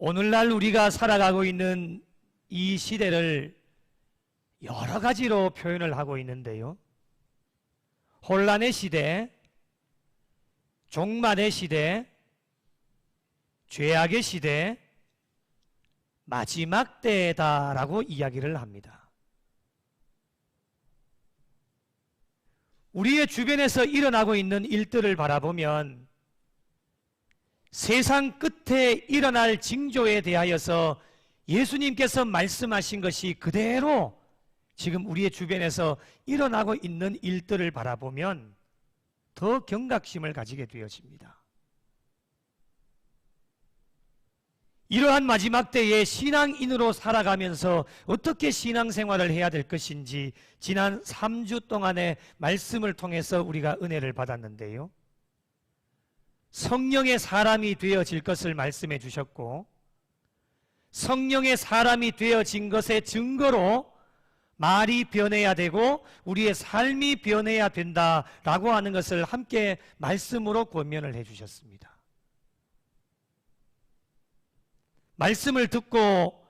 오늘날 우리가 살아가고 있는 이 시대를 여러 가지로 표현을 하고 있는데요. 혼란의 시대, 종말의 시대, 죄악의 시대, 마지막 때다라고 이야기를 합니다. 우리의 주변에서 일어나고 있는 일들을 바라보면 세상 끝에 일어날 징조에 대하여서 예수님께서 말씀하신 것이 그대로 지금 우리의 주변에서 일어나고 있는 일들을 바라보면 더 경각심을 가지게 되어집니다. 이러한 마지막 때에 신앙인으로 살아가면서 어떻게 신앙생활을 해야 될 것인지 지난 3주 동안의 말씀을 통해서 우리가 은혜를 받았는데요. 성령의 사람이 되어질 것을 말씀해 주셨고, 성령의 사람이 되어진 것의 증거로 말이 변해야 되고 우리의 삶이 변해야 된다라고 하는 것을 함께 말씀으로 권면을 해 주셨습니다. 말씀을 듣고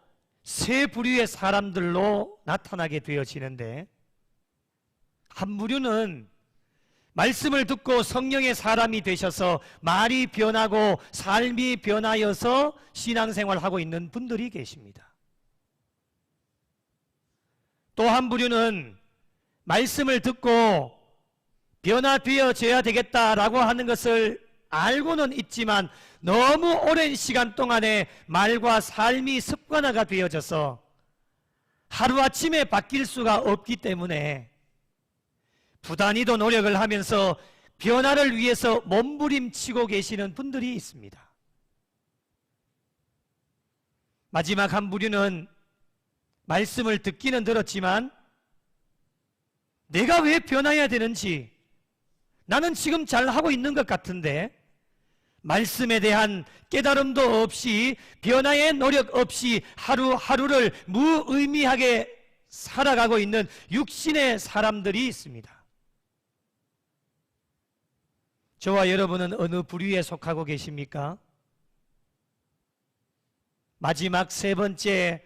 세 부류의 사람들로 나타나게 되어지는데, 한 부류는 말씀을 듣고 성령의 사람이 되셔서 말이 변하고 삶이 변하여서 신앙생활하고 있는 분들이 계십니다. 또 한 부류는 말씀을 듣고 변화되어져야 되겠다라고 하는 것을 알고는 있지만 너무 오랜 시간 동안에 말과 삶이 습관화가 되어져서 하루아침에 바뀔 수가 없기 때문에 부단히도 노력을 하면서 변화를 위해서 몸부림치고 계시는 분들이 있습니다. 마지막 한 부류는 말씀을 듣기는 들었지만 내가 왜 변화해야 되는지, 나는 지금 잘하고 있는 것 같은데 말씀에 대한 깨달음도 없이, 변화의 노력 없이 하루하루를 무의미하게 살아가고 있는 육신의 사람들이 있습니다. 저와 여러분은 어느 부류에 속하고 계십니까? 마지막 세 번째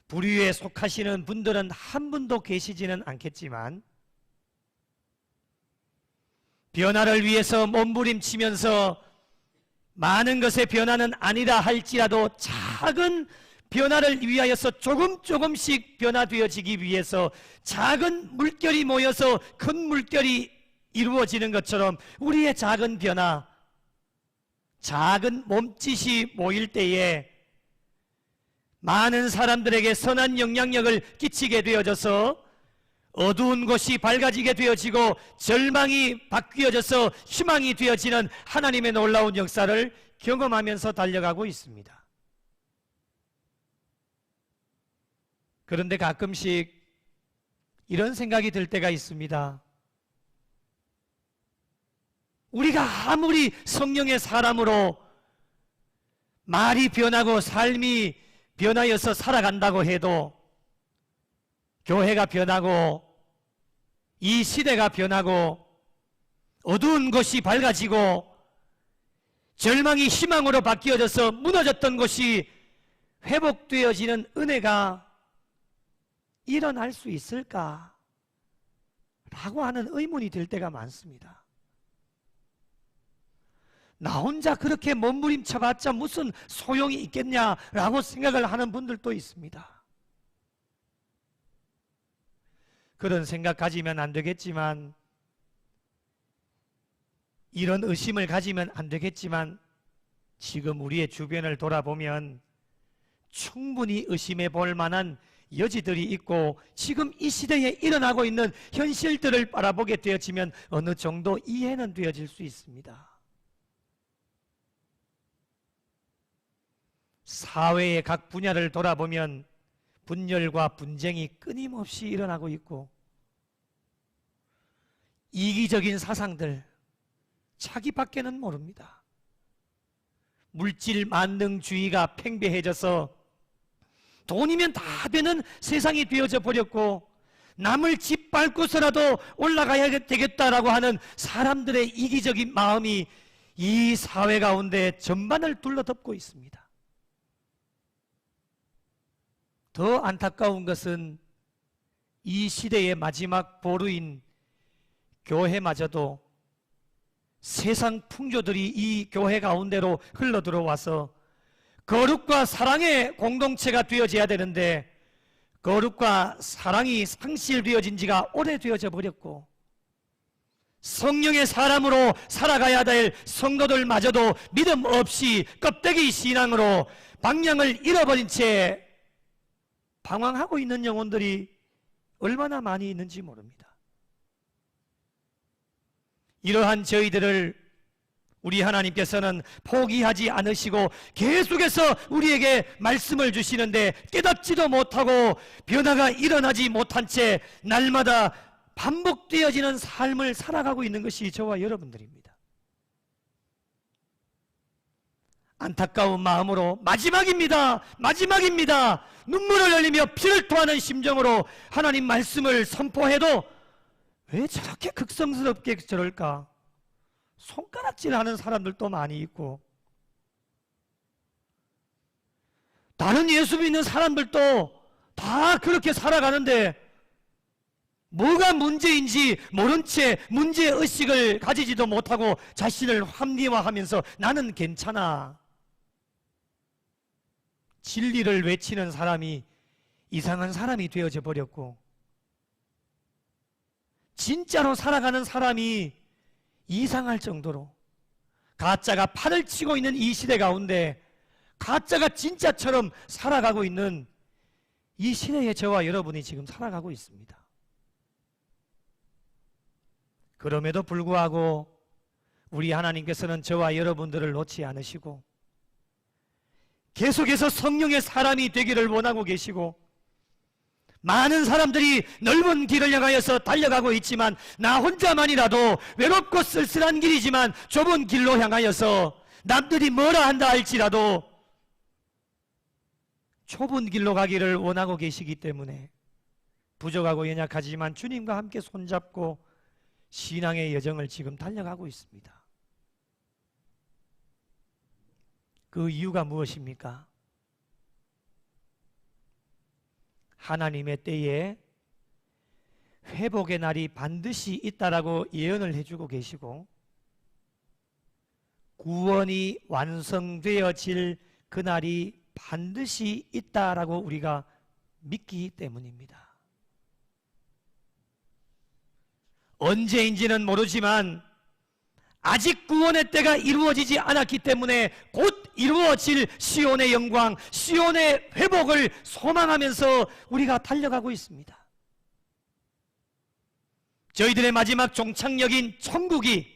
부류에 속하시는 분들은 한 분도 계시지는 않겠지만, 변화를 위해서 몸부림치면서 많은 것의 변화는 아니라 할지라도 작은 변화를 위하여서 조금씩 변화되어지기 위해서 작은 물결이 모여서 큰 물결이 이루어지는 것처럼 우리의 작은 변화, 작은 몸짓이 모일 때에 많은 사람들에게 선한 영향력을 끼치게 되어져서 어두운 곳이 밝아지게 되어지고 절망이 바뀌어져서 희망이 되어지는 하나님의 놀라운 역사를 경험하면서 달려가고 있습니다. 그런데 가끔씩 이런 생각이 들 때가 있습니다. 우리가 아무리 성령의 사람으로 말이 변하고 삶이 변하여서 살아간다고 해도, 교회가 변하고 이 시대가 변하고 어두운 곳이 밝아지고 절망이 희망으로 바뀌어져서 무너졌던 곳이 회복되어지는 은혜가 일어날 수 있을까? 라고 하는 의문이 들 때가 많습니다. 나 혼자 그렇게 몸부림쳐봤자 무슨 소용이 있겠냐라고 생각을 하는 분들도 있습니다. 그런 생각 가지면 안 되겠지만, 이런 의심을 가지면 안 되겠지만, 지금 우리의 주변을 돌아보면 충분히 의심해 볼 만한 여지들이 있고, 지금 이 시대에 일어나고 있는 현실들을 바라보게 되어지면 어느 정도 이해는 되어질 수 있습니다. 사회의 각 분야를 돌아보면 분열과 분쟁이 끊임없이 일어나고 있고, 이기적인 사상들 자기밖에는 모릅니다. 물질 만능주의가 팽배해져서 돈이면 다 되는 세상이 되어져 버렸고, 남을 짓밟고서라도 올라가야 되겠다라고 하는 사람들의 이기적인 마음이 이 사회 가운데 전반을 둘러덮고 있습니다. 더 안타까운 것은 이 시대의 마지막 보루인 교회마저도 세상 풍조들이 이 교회 가운데로 흘러 들어와서 거룩과 사랑의 공동체가 되어져야 되는데 거룩과 사랑이 상실되어진 지가 오래되어져 버렸고, 성령의 사람으로 살아가야 될 성도들마저도 믿음 없이 껍데기 신앙으로 방향을 잃어버린 채 방황하고 있는 영혼들이 얼마나 많이 있는지 모릅니다. 이러한 저희들을 우리 하나님께서는 포기하지 않으시고 계속해서 우리에게 말씀을 주시는데 깨닫지도 못하고 변화가 일어나지 못한 채 날마다 반복되어지는 삶을 살아가고 있는 것이 저와 여러분들입니다. 안타까운 마음으로 마지막입니다, 마지막입니다, 눈물을 흘리며 피를 토하는 심정으로 하나님 말씀을 선포해도 왜 저렇게 극성스럽게 저럴까? 손가락질하는 사람들도 많이 있고, 다른 예수 믿는 사람들도 다 그렇게 살아가는데 뭐가 문제인지 모른 채 문제의식을 가지지도 못하고 자신을 합리화하면서 나는 괜찮아, 진리를 외치는 사람이 이상한 사람이 되어져 버렸고, 진짜로 살아가는 사람이 이상할 정도로 가짜가 판을 치고 있는 이 시대 가운데 가짜가 진짜처럼 살아가고 있는 이 시대에 저와 여러분이 지금 살아가고 있습니다. 그럼에도 불구하고 우리 하나님께서는 저와 여러분들을 놓지 않으시고 계속해서 성령의 사람이 되기를 원하고 계시고, 많은 사람들이 넓은 길을 향하여서 달려가고 있지만 나 혼자만이라도 외롭고 쓸쓸한 길이지만 좁은 길로 향하여서 남들이 뭐라 한다 할지라도 좁은 길로 가기를 원하고 계시기 때문에 부족하고 연약하지만 주님과 함께 손잡고 신앙의 여정을 지금 달려가고 있습니다. 그 이유가 무엇입니까? 하나님의 때에 회복의 날이 반드시 있다라고 예언을 해주고 계시고, 구원이 완성되어질 그날이 반드시 있다라고 우리가 믿기 때문입니다. 언제인지는 모르지만 아직 구원의 때가 이루어지지 않았기 때문에 곧 이루어질 시온의 영광, 시온의 회복을 소망하면서 우리가 달려가고 있습니다. 저희들의 마지막 종착역인 천국이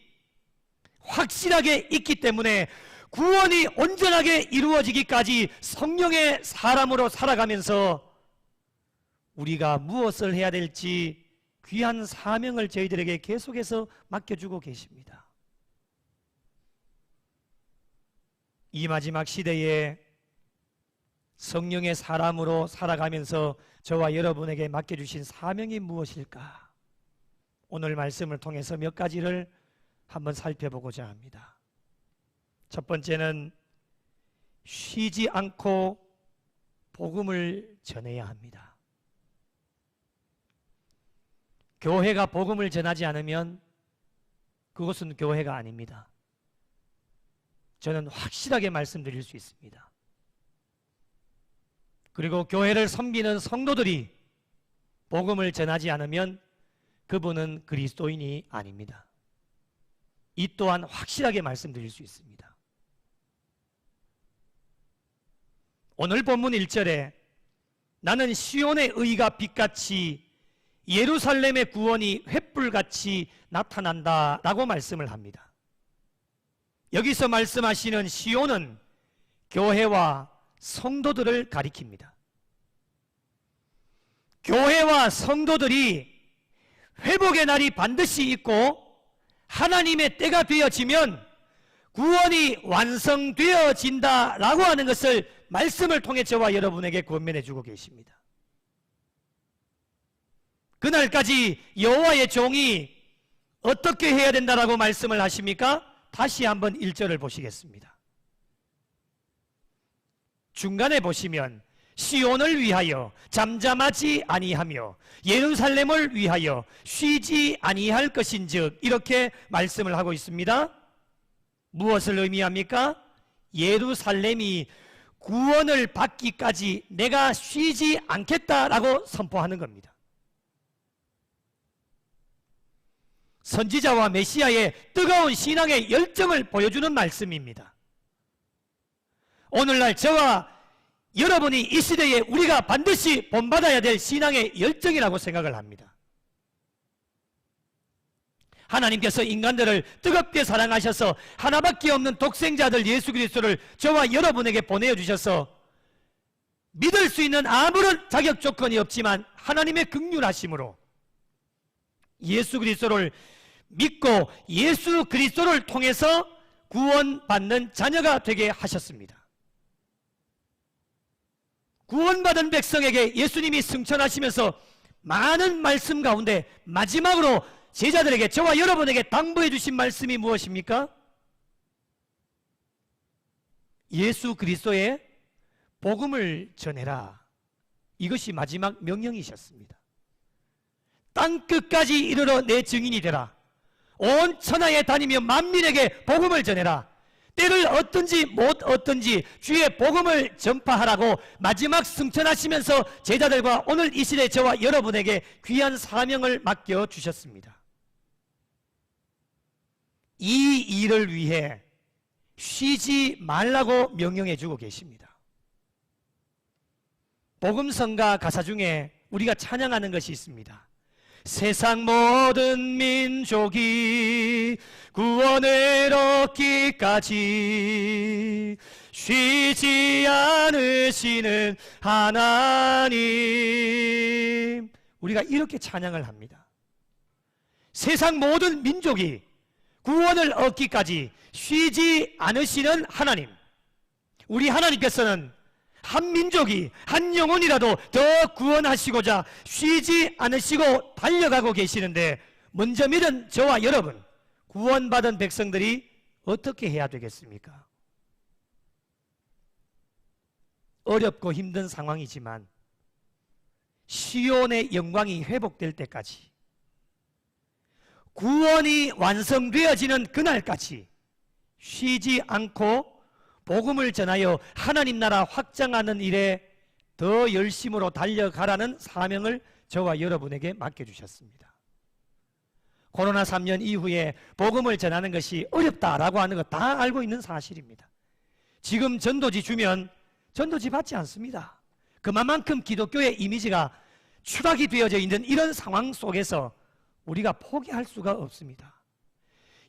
확실하게 있기 때문에 구원이 온전하게 이루어지기까지 성령의 사람으로 살아가면서 우리가 무엇을 해야 될지 귀한 사명을 저희들에게 계속해서 맡겨주고 계십니다. 이 마지막 시대에 성령의 사람으로 살아가면서 저와 여러분에게 맡겨주신 사명이 무엇일까? 오늘 말씀을 통해서 몇 가지를 한번 살펴보고자 합니다. 첫 번째는 쉬지 않고 복음을 전해야 합니다. 교회가 복음을 전하지 않으면 그것은 교회가 아닙니다. 저는 확실하게 말씀드릴 수 있습니다. 그리고 교회를 섬기는 성도들이 복음을 전하지 않으면 그분은 그리스도인이 아닙니다. 이 또한 확실하게 말씀드릴 수 있습니다. 오늘 본문 1절에 나는 시온의 의가 빛같이 예루살렘의 구원이 횃불같이 나타난다 라고 말씀을 합니다. 여기서 말씀하시는 시온은 교회와 성도들을 가리킵니다. 교회와 성도들이 회복의 날이 반드시 있고 하나님의 때가 되어지면 구원이 완성되어진다라고 하는 것을 말씀을 통해 저와 여러분에게 권면해 주고 계십니다. 그날까지 여호와의 종이 어떻게 해야 된다라고 말씀을 하십니까? 다시 한번 1절을 보시겠습니다. 중간에 보시면 시온을 위하여 잠잠하지 아니하며 예루살렘을 위하여 쉬지 아니할 것인즉, 이렇게 말씀을 하고 있습니다. 무엇을 의미합니까? 예루살렘이 구원을 받기까지 내가 쉬지 않겠다라고 선포하는 겁니다. 선지자와 메시아의 뜨거운 신앙의 열정을 보여주는 말씀입니다. 오늘날 저와 여러분이 이 시대에 우리가 반드시 본받아야 될 신앙의 열정이라고 생각을 합니다. 하나님께서 인간들을 뜨겁게 사랑하셔서 하나밖에 없는 독생자들 예수 그리스도를 저와 여러분에게 보내주셔서 믿을 수 있는 아무런 자격 조건이 없지만 하나님의 긍휼하심으로 예수 그리스도를 믿고 예수 그리스도를 통해서 구원받는 자녀가 되게 하셨습니다. 구원받은 백성에게 예수님이 승천하시면서 많은 말씀 가운데 마지막으로 제자들에게, 저와 여러분에게 당부해 주신 말씀이 무엇입니까? 예수 그리스도의 복음을 전해라. 이것이 마지막 명령이셨습니다. 땅끝까지 이르러 내 증인이 되라. 온 천하에 다니며 만민에게 복음을 전해라. 때를 얻든지 못 얻든지 주의 복음을 전파하라고 마지막 승천하시면서 제자들과 오늘 이 시대 저와 여러분에게 귀한 사명을 맡겨주셨습니다. 이 일을 위해 쉬지 말라고 명령해 주고 계십니다. 복음성가 가사 중에 우리가 찬양하는 것이 있습니다. 세상 모든 민족이 구원을 얻기까지 쉬지 않으시는 하나님, 우리가 이렇게 찬양을 합니다. 세상 모든 민족이 구원을 얻기까지 쉬지 않으시는 하나님, 우리 하나님께서는 한 민족이 한 영혼이라도 더 구원하시고자 쉬지 않으시고 달려가고 계시는데, 먼저 믿은 저와 여러분, 구원받은 백성들이 어떻게 해야 되겠습니까? 어렵고 힘든 상황이지만 시온의 영광이 회복될 때까지, 구원이 완성되어지는 그날까지 쉬지 않고 복음을 전하여 하나님 나라 확장하는 일에 더 열심으로 달려가라는 사명을 저와 여러분에게 맡겨주셨습니다. 코로나 3년 이후에 복음을 전하는 것이 어렵다라고 하는 거 다 알고 있는 사실입니다. 지금 전도지 주면 전도지 받지 않습니다. 그만큼 기독교의 이미지가 추락이 되어져 있는 이런 상황 속에서 우리가 포기할 수가 없습니다.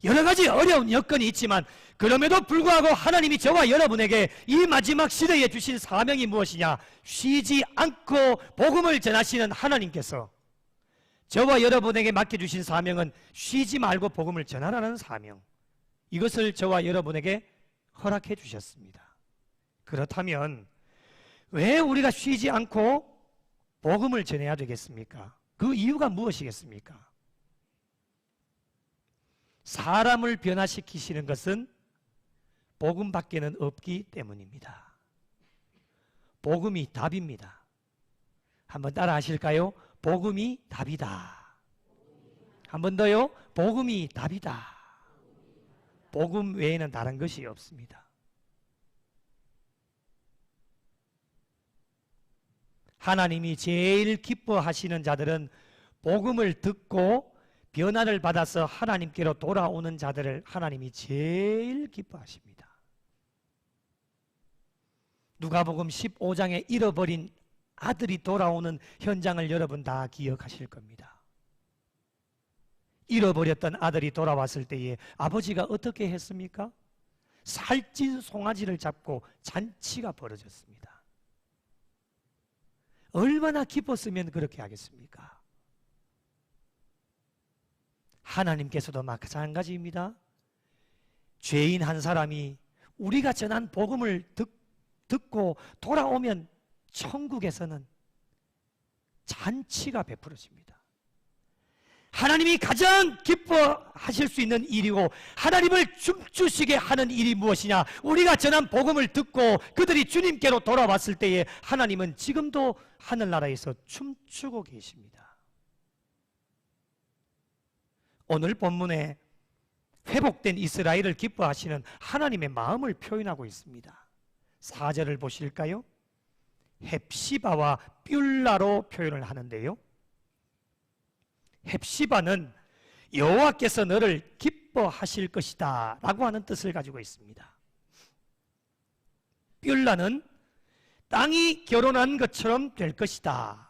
여러 가지 어려운 여건이 있지만 그럼에도 불구하고 하나님이 저와 여러분에게 이 마지막 시대에 주신 사명이 무엇이냐? 쉬지 않고 복음을 전하시는 하나님께서 저와 여러분에게 맡겨주신 사명은 쉬지 말고 복음을 전하라는 사명, 이것을 저와 여러분에게 허락해 주셨습니다. 그렇다면 왜 우리가 쉬지 않고 복음을 전해야 되겠습니까? 그 이유가 무엇이겠습니까? 사람을 변화시키시는 것은 복음밖에는 없기 때문입니다. 복음이 답입니다. 한번 따라 하실까요? 복음이 답이다. 한 번 더요. 복음이 답이다. 복음 외에는 다른 것이 없습니다. 하나님이 제일 기뻐하시는 자들은 복음을 듣고 변화를 받아서 하나님께로 돌아오는 자들을 하나님이 제일 기뻐하십니다. 누가복음 15장에 잃어버린 아들이 돌아오는 현장을 여러분 다 기억하실 겁니다. 잃어버렸던 아들이 돌아왔을 때에 아버지가 어떻게 했습니까? 살찐 송아지를 잡고 잔치가 벌어졌습니다. 얼마나 기뻤으면 그렇게 하겠습니까? 하나님께서도 마찬가지입니다. 죄인 한 사람이 우리가 전한 복음을 듣고 돌아오면 천국에서는 잔치가 베풀어집니다. 하나님이 가장 기뻐하실 수 있는 일이고 하나님을 춤추시게 하는 일이 무엇이냐? 우리가 전한 복음을 듣고 그들이 주님께로 돌아왔을 때에 하나님은 지금도 하늘나라에서 춤추고 계십니다. 오늘 본문에 회복된 이스라엘을 기뻐하시는 하나님의 마음을 표현하고 있습니다. 4절을 보실까요? 헵시바와 뷸라로 표현을 하는데요, 헵시바는 여호와께서 너를 기뻐하실 것이다 라고 하는 뜻을 가지고 있습니다. 뷸라는 땅이 결혼한 것처럼 될 것이다.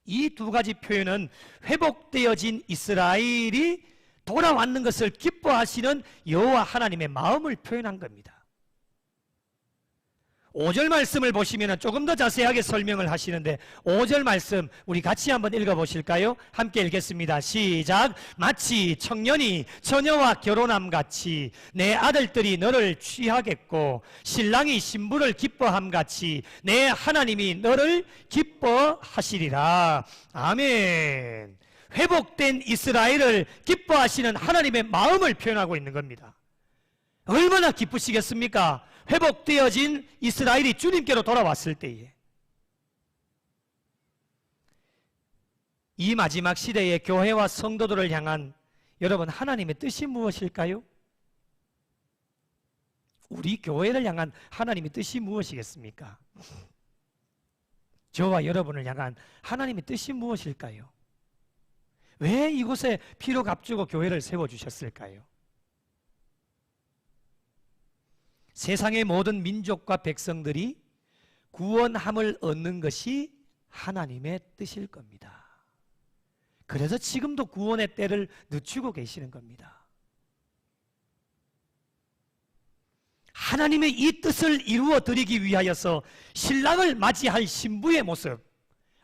이 두 가지 표현은 회복되어진 이스라엘이 돌아왔는 것을 기뻐하시는 여호와 하나님의 마음을 표현한 겁니다. 5절 말씀을 보시면 조금 더 자세하게 설명을 하시는데 5절 말씀 우리 같이 한번 읽어보실까요? 함께 읽겠습니다. 시작. 마치 청년이 처녀와 결혼함같이 내 아들들이 너를 취하겠고 신랑이 신부를 기뻐함같이 내 하나님이 너를 기뻐하시리라. 아멘. 회복된 이스라엘을 기뻐하시는 하나님의 마음을 표현하고 있는 겁니다. 얼마나 기쁘시겠습니까? 회복되어진 이스라엘이 주님께로 돌아왔을 때에. 이 마지막 시대의 교회와 성도들을 향한 여러분 하나님의 뜻이 무엇일까요? 우리 교회를 향한 하나님의 뜻이 무엇이겠습니까? 저와 여러분을 향한 하나님의 뜻이 무엇일까요? 왜 이곳에 피로 값주고 교회를 세워주셨을까요? 세상의 모든 민족과 백성들이 구원함을 얻는 것이 하나님의 뜻일 겁니다. 그래서 지금도 구원의 때를 늦추고 계시는 겁니다. 하나님의 이 뜻을 이루어 드리기 위하여서 신랑을 맞이할 신부의 모습,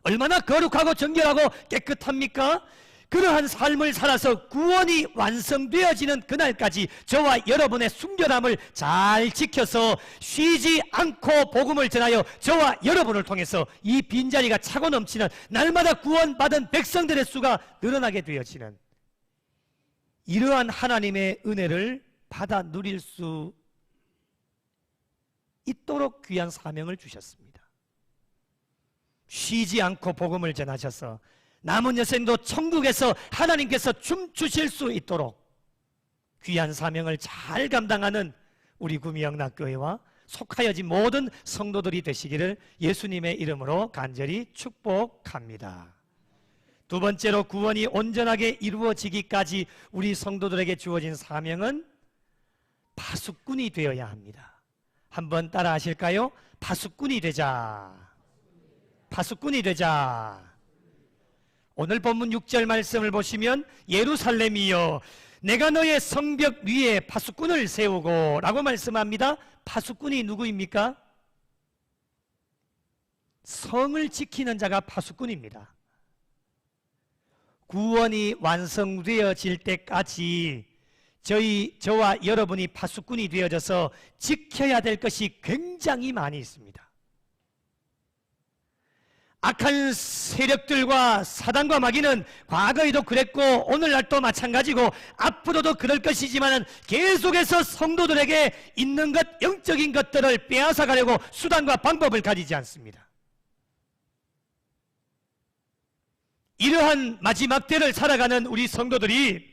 얼마나 거룩하고 정결하고 깨끗합니까? 그러한 삶을 살아서 구원이 완성되어지는 그날까지 저와 여러분의 순결함을 잘 지켜서 쉬지 않고 복음을 전하여 저와 여러분을 통해서 이 빈자리가 차고 넘치는 날마다 구원받은 백성들의 수가 늘어나게 되어지는 이러한 하나님의 은혜를 받아 누릴 수 있도록 귀한 사명을 주셨습니다. 쉬지 않고 복음을 전하셔서 남은 여생도 천국에서 하나님께서 춤추실 수 있도록 귀한 사명을 잘 감당하는 우리 구미영락교회와 속하여진 모든 성도들이 되시기를 예수님의 이름으로 간절히 축복합니다. 두 번째로 구원이 온전하게 이루어지기까지 우리 성도들에게 주어진 사명은 파수꾼이 되어야 합니다. 한번 따라 하실까요? 파수꾼이 되자. 파수꾼이 되자. 오늘 본문 6절 말씀을 보시면 예루살렘이여 내가 너의 성벽 위에 파수꾼을 세우고 라고 말씀합니다. 파수꾼이 누구입니까? 성을 지키는 자가 파수꾼입니다. 구원이 완성되어질 때까지 저와 여러분이 파수꾼이 되어져서 지켜야 될 것이 굉장히 많이 있습니다. 악한 세력들과 사단과 마귀는 과거에도 그랬고 오늘날도 마찬가지고 앞으로도 그럴 것이지만 계속해서 성도들에게 있는 것, 영적인 것들을 빼앗아가려고 수단과 방법을 가지지 않습니다. 이러한 마지막 때를 살아가는 우리 성도들이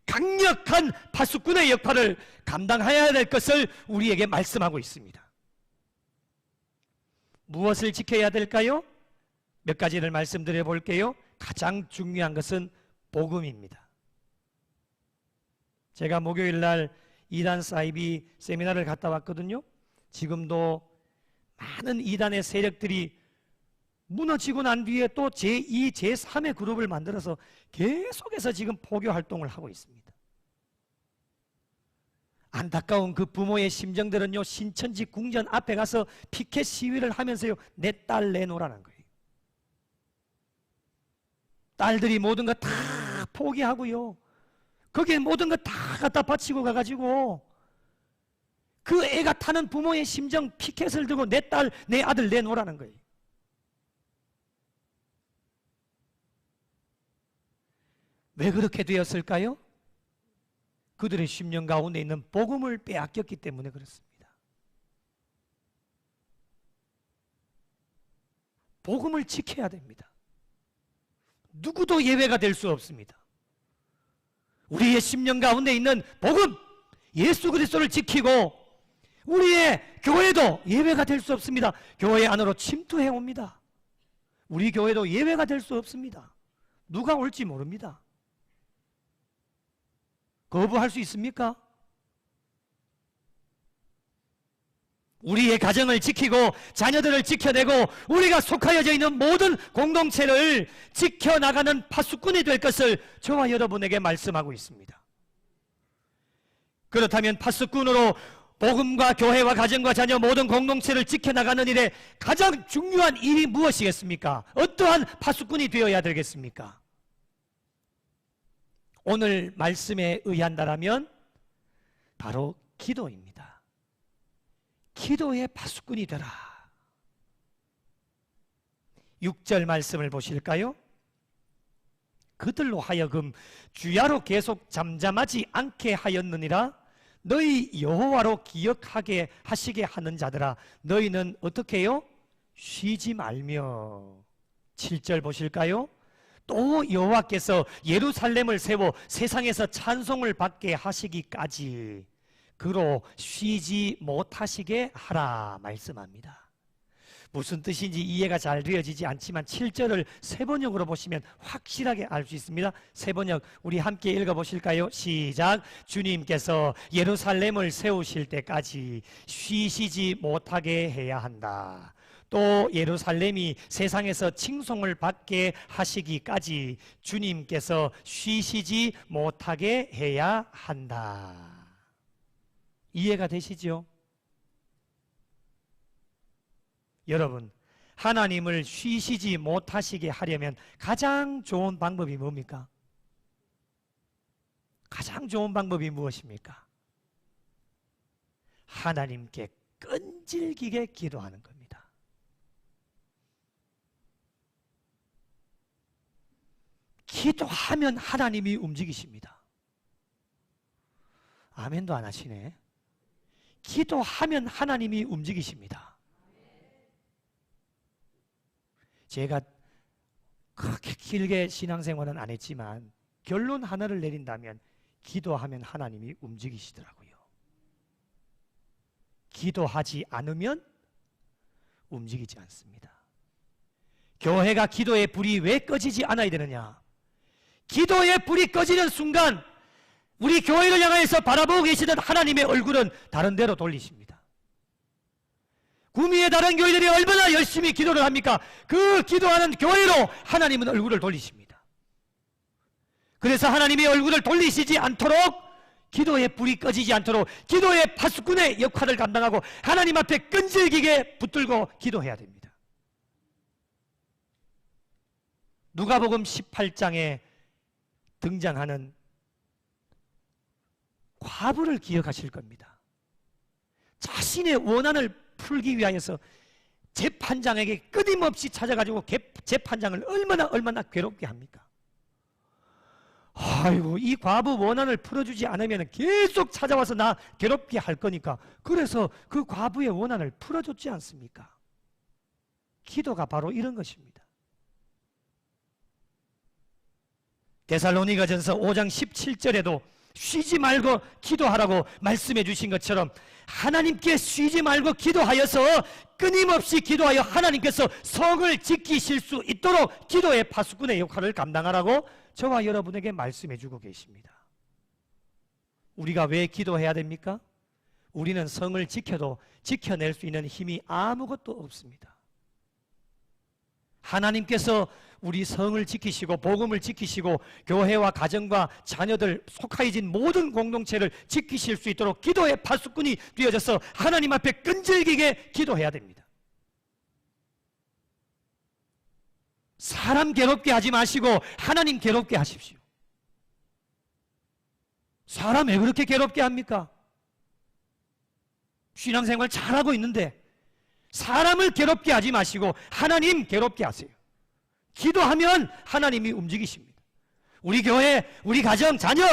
강력한 파수꾼의 역할을 감당해야 될 것을 우리에게 말씀하고 있습니다. 무엇을 지켜야 될까요? 몇 가지를 말씀드려 볼게요. 가장 중요한 것은 복음입니다. 제가 목요일 날 이단 사이비 세미나를 갔다 왔거든요. 지금도 많은 이단의 세력들이 무너지고 난 뒤에 또 제2, 제3의 그룹을 만들어서 계속해서 지금 포교 활동을 하고 있습니다. 안타까운 그 부모의 심정들은요, 신천지 궁전 앞에 가서 피켓 시위를 하면서요, 내 딸 내놓으라는 거예요. 딸들이 모든 거 다 포기하고요, 거기에 모든 거 다 갖다 바치고 가가지고 그 애가 타는 부모의 심정 피켓을 들고 내 딸, 내 아들 내놓으라는 거예요. 왜 그렇게 되었을까요? 그들의 심령 가운데 있는 복음을 빼앗겼기 때문에 그렇습니다. 복음을 지켜야 됩니다. 누구도 예외가 될 수 없습니다. 우리의 심령 가운데 있는 복음, 예수 그리스도를 지키고 우리의 교회도 예외가 될 수 없습니다. 교회 안으로 침투해 옵니다. 우리 교회도 예외가 될 수 없습니다. 누가 올지 모릅니다. 거부할 수 있습니까? 우리의 가정을 지키고 자녀들을 지켜내고 우리가 속하여져 있는 모든 공동체를 지켜나가는 파수꾼이 될 것을 저와 여러분에게 말씀하고 있습니다. 그렇다면 파수꾼으로 복음과 교회와 가정과 자녀 모든 공동체를 지켜나가는 일에 가장 중요한 일이 무엇이겠습니까? 어떠한 파수꾼이 되어야 되겠습니까? 오늘 말씀에 의한다라면 바로 기도입니다. 기도의 파수꾼이 되라. 6절 말씀을 보실까요? 그들로 하여금 주야로 계속 잠잠하지 않게 하였느니라. 너희 여호와로 기억하게 하시게 하는 자들아, 너희는 어떻게 해요? 쉬지 말며. 7절 보실까요? 또 여호와께서 예루살렘을 세워 세상에서 찬송을 받게 하시기까지 그로 쉬지 못하시게 하라 말씀합니다. 무슨 뜻인지 이해가 잘 되어지지 않지만 7절을 세번역으로 보시면 확실하게 알 수 있습니다. 세번역 우리 함께 읽어보실까요? 시작. 주님께서 예루살렘을 세우실 때까지 쉬시지 못하게 해야 한다. 또 예루살렘이 세상에서 칭송을 받게 하시기까지 주님께서 쉬시지 못하게 해야 한다. 이해가 되시죠? 여러분, 하나님을 쉬시지 못하시게 하려면 가장 좋은 방법이 뭡니까? 가장 좋은 방법이 무엇입니까? 하나님께 끈질기게 기도하는 겁니다. 기도하면 하나님이 움직이십니다. 아멘도 안 하시네. 기도하면 하나님이 움직이십니다. 제가 그렇게 길게 신앙생활은 안 했지만 결론 하나를 내린다면 기도하면 하나님이 움직이시더라고요. 기도하지 않으면 움직이지 않습니다. 교회가 기도의 불이 왜 꺼지지 않아야 되느냐? 기도의 불이 꺼지는 순간 우리 교회를 향해서 바라보고 계시던 하나님의 얼굴은 다른 데로 돌리십니다. 구미의 다른 교회들이 얼마나 열심히 기도를 합니까? 그 기도하는 교회로 하나님은 얼굴을 돌리십니다. 그래서 하나님의 얼굴을 돌리시지 않도록 기도의 불이 꺼지지 않도록 기도의 파수꾼의 역할을 감당하고 하나님 앞에 끈질기게 붙들고 기도해야 됩니다. 누가복음 18장에 등장하는 과부를 기억하실 겁니다. 자신의 원한을 풀기 위하여서 재판장에게 끊임없이 찾아가지고 재판장을 얼마나 괴롭게 합니까? 아이고, 이 과부 원한을 풀어주지 않으면 계속 찾아와서 나 괴롭게 할 거니까 그래서 그 과부의 원한을 풀어줬지 않습니까? 기도가 바로 이런 것입니다. 데살로니가전서 5장 17절에도 쉬지 말고 기도하라고 말씀해 주신 것처럼 하나님께 쉬지 말고 기도하여서 끊임없이 기도하여 하나님께서 성을 지키실 수 있도록 기도의 파수꾼의 역할을 감당하라고 저와 여러분에게 말씀해 주고 계십니다. 우리가 왜 기도해야 됩니까? 우리는 성을 지켜도 지켜낼 수 있는 힘이 아무것도 없습니다. 하나님께서 우리 성을 지키시고 복음을 지키시고 교회와 가정과 자녀들 속하여진 모든 공동체를 지키실 수 있도록 기도의 파수꾼이 되어져서 하나님 앞에 끈질기게 기도해야 됩니다. 사람 괴롭게 하지 마시고 하나님 괴롭게 하십시오. 사람 왜 그렇게 괴롭게 합니까? 신앙생활 잘하고 있는데 사람을 괴롭게 하지 마시고 하나님 괴롭게 하세요. 기도하면 하나님이 움직이십니다. 우리 교회, 우리 가정, 자녀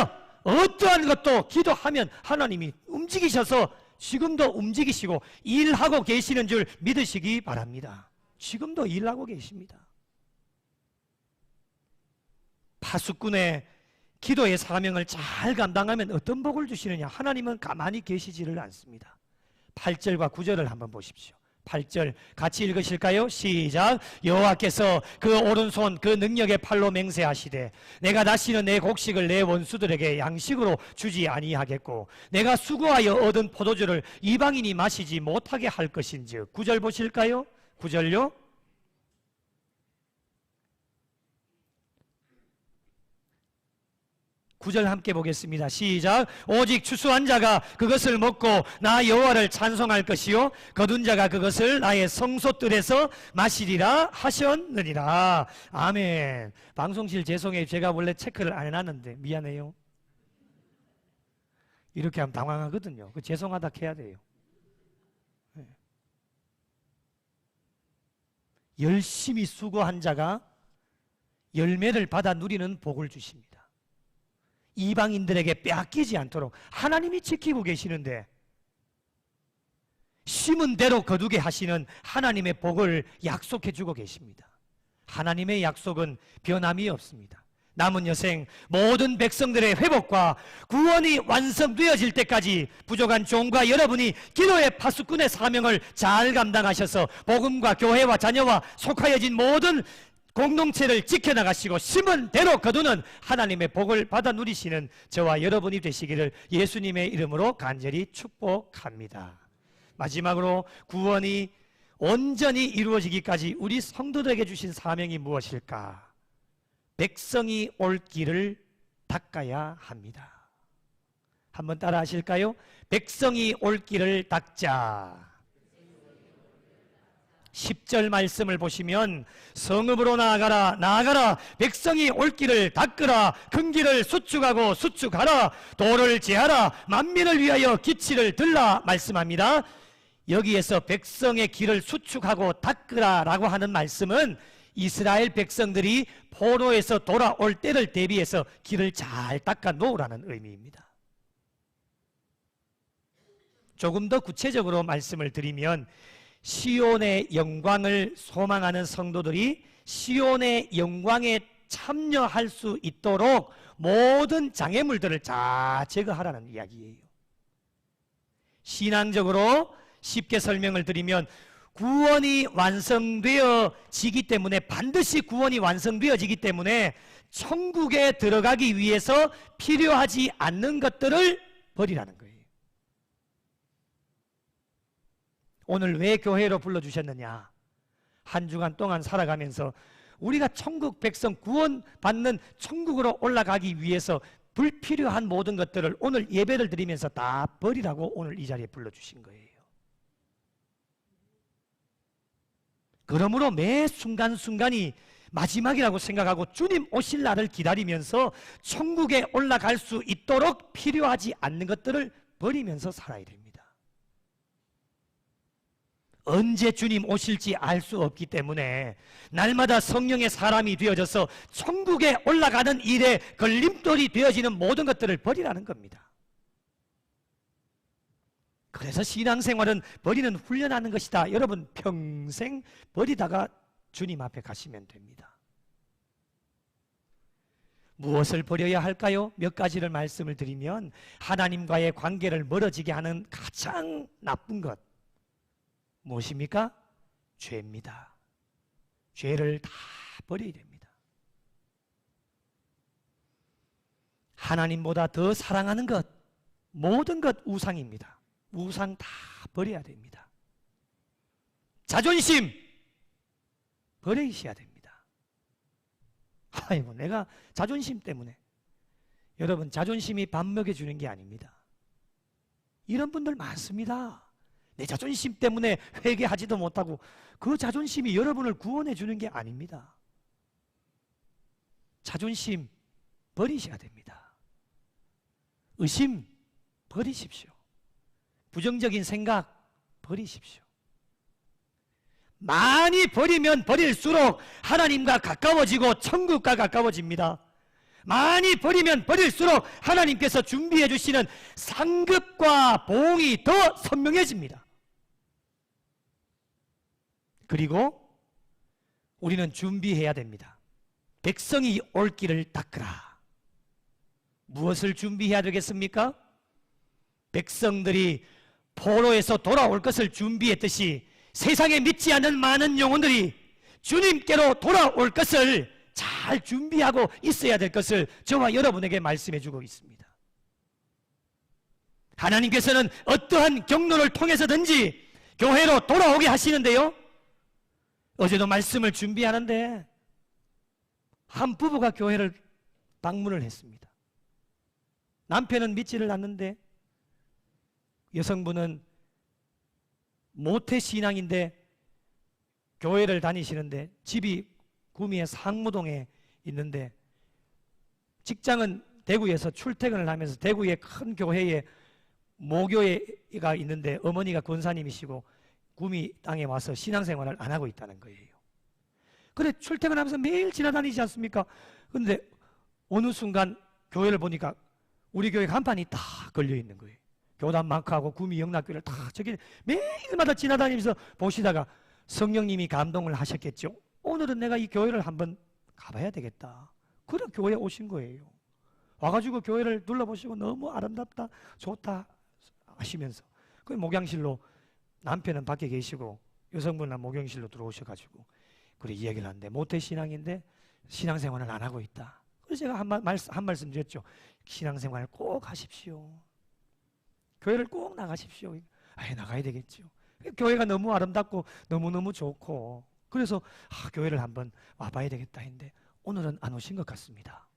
어떠한 것도 기도하면 하나님이 움직이셔서 지금도 움직이시고 일하고 계시는 줄 믿으시기 바랍니다. 지금도 일하고 계십니다. 파수꾼의 기도의 사명을 잘 감당하면 어떤 복을 주시느냐? 하나님은 가만히 계시지를 않습니다. 8절과 9절을 한번 보십시오. 8절 같이 읽으실까요? 시작. 여호와께서 그 오른손 그 능력의 팔로 맹세하시되 내가 다시는 내 곡식을 내 원수들에게 양식으로 주지 아니하겠고 내가 수고하여 얻은 포도주를 이방인이 마시지 못하게 할 것인즉. 9절 보실까요? 9절요. 9절 함께 보겠습니다. 시작. 오직 추수한 자가 그것을 먹고 나 여호와를 찬송할 것이요 거둔 자가 그것을 나의 성소들에서 마시리라 하셨느니라. 아멘. 방송실 죄송해요. 제가 원래 체크를 안 해놨는데 미안해요. 이렇게 하면 당황하거든요. 그 죄송하다 해야 돼요. 열심히 수고한 자가 열매를 받아 누리는 복을 주십니다. 이방인들에게 빼앗기지 않도록 하나님이 지키고 계시는데 심은 대로 거두게 하시는 하나님의 복을 약속해 주고 계십니다. 하나님의 약속은 변함이 없습니다. 남은 여생 모든 백성들의 회복과 구원이 완성되어질 때까지 부족한 종과 여러분이 기도의 파수꾼의 사명을 잘 감당하셔서 복음과 교회와 자녀와 속하여진 모든 공동체를 지켜나가시고 심은 대로 거두는 하나님의 복을 받아 누리시는 저와 여러분이 되시기를 예수님의 이름으로 간절히 축복합니다. 마지막으로 구원이 온전히 이루어지기까지 우리 성도들에게 주신 사명이 무엇일까? 백성이 올 길을 닦아야 합니다. 한번 따라 하실까요? 백성이 올 길을 닦자. 10절 말씀을 보시면 성읍으로 나아가라 백성이 올 길을 닦으라 큰 길을 수축하고 수축하라 도를 제하라 만민을 위하여 기치를 들라 말씀합니다. 여기에서 백성의 길을 수축하고 닦으라 라고 하는 말씀은 이스라엘 백성들이 포로에서 돌아올 때를 대비해서 길을 잘 닦아 놓으라는 의미입니다. 조금 더 구체적으로 말씀을 드리면 시온의 영광을 소망하는 성도들이 시온의 영광에 참여할 수 있도록 모든 장애물들을 다 제거하라는 이야기예요. 신앙적으로 쉽게 설명을 드리면 구원이 완성되어지기 때문에 반드시 구원이 완성되어지기 때문에 천국에 들어가기 위해서 필요하지 않는 것들을 버리라는 거예요. 오늘 왜 교회로 불러주셨느냐? 한 주간 동안 살아가면서 우리가 천국 백성 구원받는 천국으로 올라가기 위해서 불필요한 모든 것들을 오늘 예배를 드리면서 다 버리라고 오늘 이 자리에 불러주신 거예요. 그러므로 매 순간순간이 마지막이라고 생각하고 주님 오실 날을 기다리면서 천국에 올라갈 수 있도록 필요하지 않는 것들을 버리면서 살아야 됩니다. 언제 주님 오실지 알 수 없기 때문에 날마다 성령의 사람이 되어져서 천국에 올라가는 일에 걸림돌이 되어지는 모든 것들을 버리라는 겁니다. 그래서 신앙생활은 버리는 훈련하는 것이다. 여러분 평생 버리다가 주님 앞에 가시면 됩니다. 무엇을 버려야 할까요? 몇 가지를 말씀을 드리면 하나님과의 관계를 멀어지게 하는 가장 나쁜 것 무엇입니까? 죄입니다. 죄를 다 버려야 됩니다. 하나님보다 더 사랑하는 것 모든 것 우상입니다. 우상 다 버려야 됩니다. 자존심 버리셔야 됩니다. 아이고 내가 자존심 때문에 여러분 자존심이 밥 먹여주는 게 아닙니다. 이런 분들 많습니다. 내 자존심 때문에 회개하지도 못하고 그 자존심이 여러분을 구원해 주는 게 아닙니다. 자존심 버리셔야 됩니다. 의심 버리십시오. 부정적인 생각 버리십시오. 많이 버리면 버릴수록 하나님과 가까워지고 천국과 가까워집니다. 많이 버리면 버릴수록 하나님께서 준비해 주시는 상급과 보응이 더 선명해집니다. 그리고 우리는 준비해야 됩니다. 백성이 올 길을 닦으라. 무엇을 준비해야 되겠습니까? 백성들이 포로에서 돌아올 것을 준비했듯이 세상에 믿지 않는 많은 영혼들이 주님께로 돌아올 것을 잘 준비하고 있어야 될 것을 저와 여러분에게 말씀해 주고 있습니다. 하나님께서는 어떠한 경로를 통해서든지 교회로 돌아오게 하시는데요, 어제도 말씀을 준비하는데 한 부부가 교회를 방문을 했습니다. 남편은 믿지를 않는데 여성분은 모태신앙인데 교회를 다니시는데 집이 구미의 상무동에 있는데 직장은 대구에서 출퇴근을 하면서 대구의 큰 교회에 모교회가 있는데 어머니가 권사님이시고 구미 땅에 와서 신앙생활을 안 하고 있다는 거예요. 그래 출퇴근하면서 매일 지나다니지 않습니까? 그런데 어느 순간 교회를 보니까 우리 교회 간판이 다 걸려 있는 거예요. 교단 마크하고 구미 영락교회를 다 저기 매일마다 지나다니면서 보시다가 성령님이 감동을 하셨겠죠. 오늘은 내가 이 교회를 한번 가봐야 되겠다. 그래 교회에 오신 거예요. 와가지고 교회를 둘러보시고 너무 아름답다 좋다 하시면서 그 목양실로 남편은 밖에 계시고 여성분은 목양실로 들어오셔가지고 그래 이야기를 하는데 모태신앙인데 신앙생활을 안 하고 있다. 그래서 제가 한 말씀 드렸죠. 신앙생활 꼭 하십시오. 교회를 꼭 나가십시오. 나가야 되겠죠. 교회가 너무 아름답고 너무너무 좋고 그래서 교회를 한번 와봐야 되겠다 했는데 오늘은 안 오신 것 같습니다.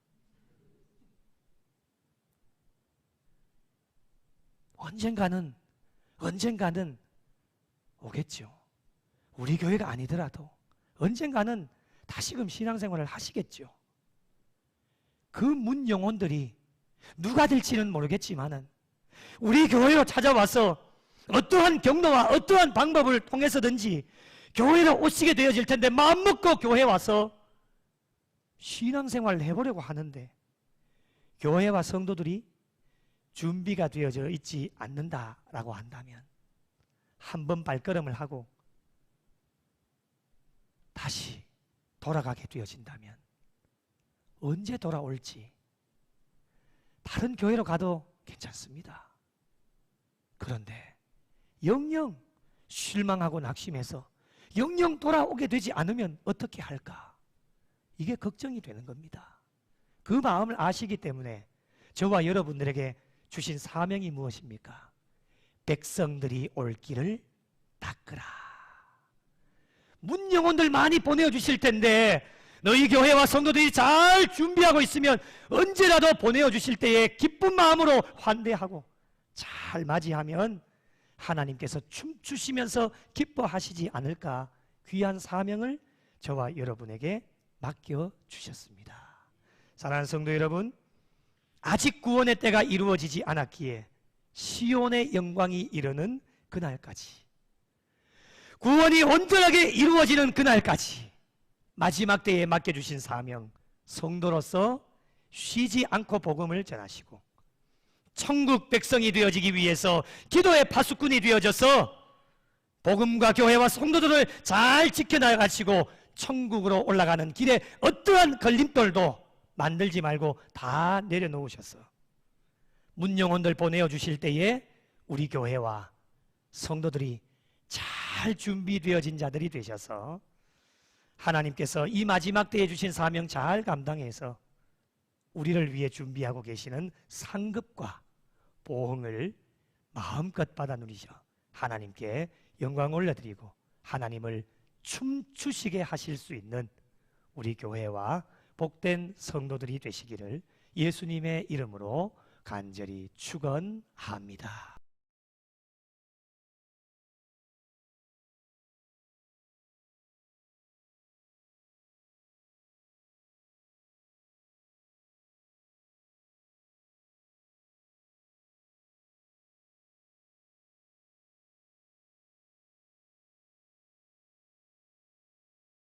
언젠가는 오겠죠. 우리 교회가 아니더라도 언젠가는 다시금 신앙생활을 하시겠죠. 그 문 영혼들이 누가 될지는 모르겠지만은 우리 교회로 찾아와서 어떠한 경로와 어떠한 방법을 통해서든지 교회로 오시게 되어질 텐데 마음먹고 교회 와서 신앙생활을 해보려고 하는데 교회와 성도들이 준비가 되어져 있지 않는다라고 한다면 한번 발걸음을 하고 다시 돌아가게 되어진다면 언제 돌아올지 다른 교회로 가도 괜찮습니다. 그런데 영영 실망하고 낙심해서 영영 돌아오게 되지 않으면 어떻게 할까? 이게 걱정이 되는 겁니다. 그 마음을 아시기 때문에 저와 여러분들에게 주신 사명이 무엇입니까? 백성들이 올 길을 닦으라. 문 영혼들 많이 보내주실 텐데 너희 교회와 성도들이 잘 준비하고 있으면 언제라도 보내주실 때에 기쁜 마음으로 환대하고 잘 맞이하면 하나님께서 춤추시면서 기뻐하시지 않을까 귀한 사명을 저와 여러분에게 맡겨주셨습니다. 사랑하는 성도 여러분, 아직 구원의 때가 이루어지지 않았기에 시온의 영광이 이르는 그날까지 구원이 온전하게 이루어지는 그날까지 마지막 때에 맡겨주신 사명 성도로서 쉬지 않고 복음을 전하시고 천국 백성이 되어지기 위해서 기도의 파수꾼이 되어져서 복음과 교회와 성도들을 잘 지켜나가시고 천국으로 올라가는 길에 어떠한 걸림돌도 만들지 말고 다 내려놓으셔서 문영혼들 보내어 주실 때에 우리 교회와 성도들이 잘 준비되어진 자들이 되셔서 하나님께서 이 마지막 때에 주신 사명 잘 감당해서 우리를 위해 준비하고 계시는 상급과 보응을 마음껏 받아 누리셔 하나님께 영광 올려드리고 하나님을 춤추시게 하실 수 있는 우리 교회와 복된 성도들이 되시기를 예수님의 이름으로 간절히 축원합니다.